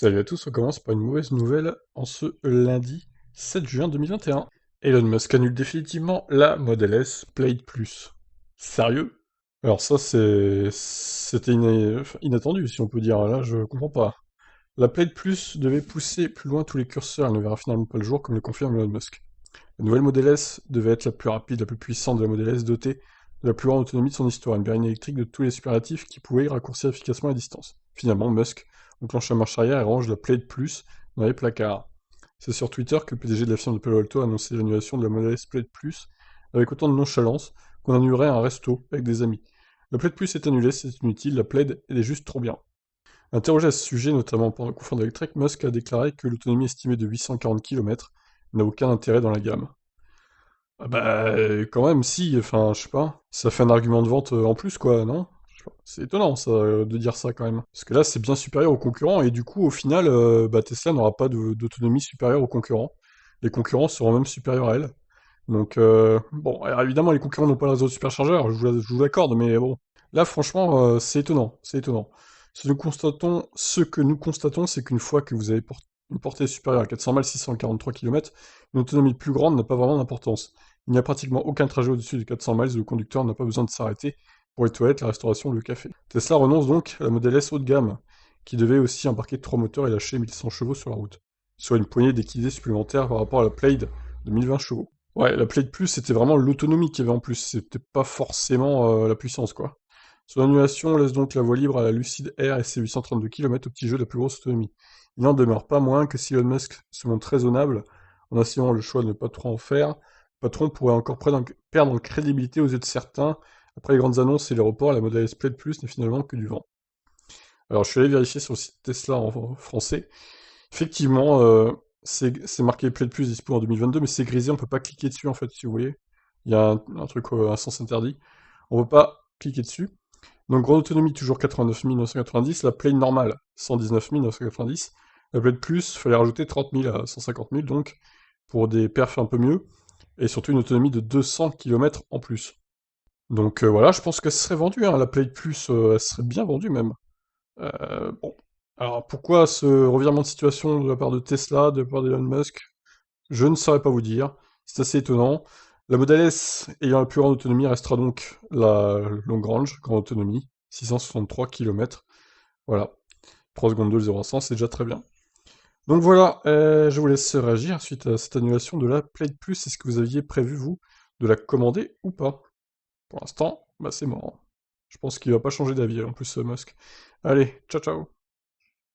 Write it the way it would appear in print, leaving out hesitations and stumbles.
Salut à tous, on commence par une mauvaise nouvelle en ce lundi 7 juin 2021. Elon Musk annule définitivement la Model S Plaid Plus. Sérieux? Alors ça c'était inattendu si on peut dire, là je comprends pas. La Plaid Plus devait pousser plus loin tous les curseurs, elle ne verra finalement pas le jour comme le confirme Elon Musk. La nouvelle Model S devait être la plus rapide, la plus puissante de la Model S, dotée de la plus grande autonomie de son histoire, une berline électrique de tous les superlatifs qui pouvaient raccourcir efficacement la distance. Finalement, Musk enclenche la marche arrière et range la Plaid Plus dans les placards. C'est sur Twitter que le PDG de la firme de Palo Alto a annoncé l'annulation de la Model S Plaid Plus avec autant de nonchalance qu'on annulerait un resto avec des amis. La Plaid Plus est annulée, c'est inutile, la Plaid, elle est juste trop bien. Interrogé à ce sujet, notamment par un confrère d'Electrek, Musk a déclaré que l'autonomie estimée de 840 km n'a aucun intérêt dans la gamme. Ah bah, quand même, si, enfin, je sais pas. Ça fait un argument de vente en plus, quoi, non? Je sais pas. C'est étonnant, ça, de dire ça, quand même. Parce que là, c'est bien supérieur aux concurrents, et du coup, au final, bah, Tesla n'aura pas d'autonomie supérieure aux concurrents. Les concurrents seront même supérieurs à elle. Donc, bon, alors évidemment, les concurrents n'ont pas le réseau de superchargeurs, je vous l'accorde, mais bon. Là, franchement, c'est étonnant, c'est étonnant. Ce que nous constatons, c'est qu'une fois que vous avez une portée supérieure à 400 miles, 643 km, une autonomie plus grande n'a pas vraiment d'importance. Il n'y a pratiquement aucun trajet au-dessus de 400 miles où le conducteur n'a pas besoin de s'arrêter pour les toilettes, la restauration ou le café. Tesla renonce donc à la Model S haut de gamme, qui devait aussi embarquer 3 moteurs et lâcher 1100 chevaux sur la route, soit une poignée d'équidés supplémentaires par rapport à la Plaid de 1020 chevaux. Ouais, la Plaid Plus, c'était vraiment l'autonomie qu'il y avait en plus, c'était pas forcément la puissance, quoi. Son annulation laisse donc la voie libre à la Lucid Air et ses 832 km au petit jeu de la plus grosse autonomie. Il n'en demeure pas moins que si Elon Musk se montre raisonnable, en assurant le choix de ne pas trop en faire, le patron pourrait encore perdre en crédibilité aux yeux de certains. Après les grandes annonces et les reports, la Model S Plaid Plus n'est finalement que du vent. Alors je suis allé vérifier sur le site Tesla en français. Effectivement, c'est marqué Play de plus dispo en 2022, mais c'est grisé, on peut pas cliquer dessus en fait, si vous voyez. Il y a un truc, un sens interdit. On peut pas cliquer dessus. Donc grande autonomie, toujours 89 990. La Play normale, 119 990. La Play de plus, fallait rajouter 30 000 à 150 000, donc, pour des perfs un peu mieux. Et surtout une autonomie de 200 km en plus. Donc voilà, je pense qu'elle serait vendue, hein, la Play de plus, elle serait bien vendue même. Bon. Alors pourquoi ce revirement de situation de la part de Tesla, de la part d'Elon Musk? Je ne saurais pas vous dire. C'est assez étonnant. La Model S ayant la plus grande autonomie restera donc la long range, grande autonomie, 663 km. Voilà. 3 secondes 2, le 0 à 100, c'est déjà très bien. Donc voilà, je vous laisse réagir suite à cette annulation de la Play Plus. Est-ce que vous aviez prévu, vous, de la commander ou pas? Pour l'instant, bah c'est mort. Je pense qu'il va pas changer d'avis, en plus, Musk. Allez, ciao ciao.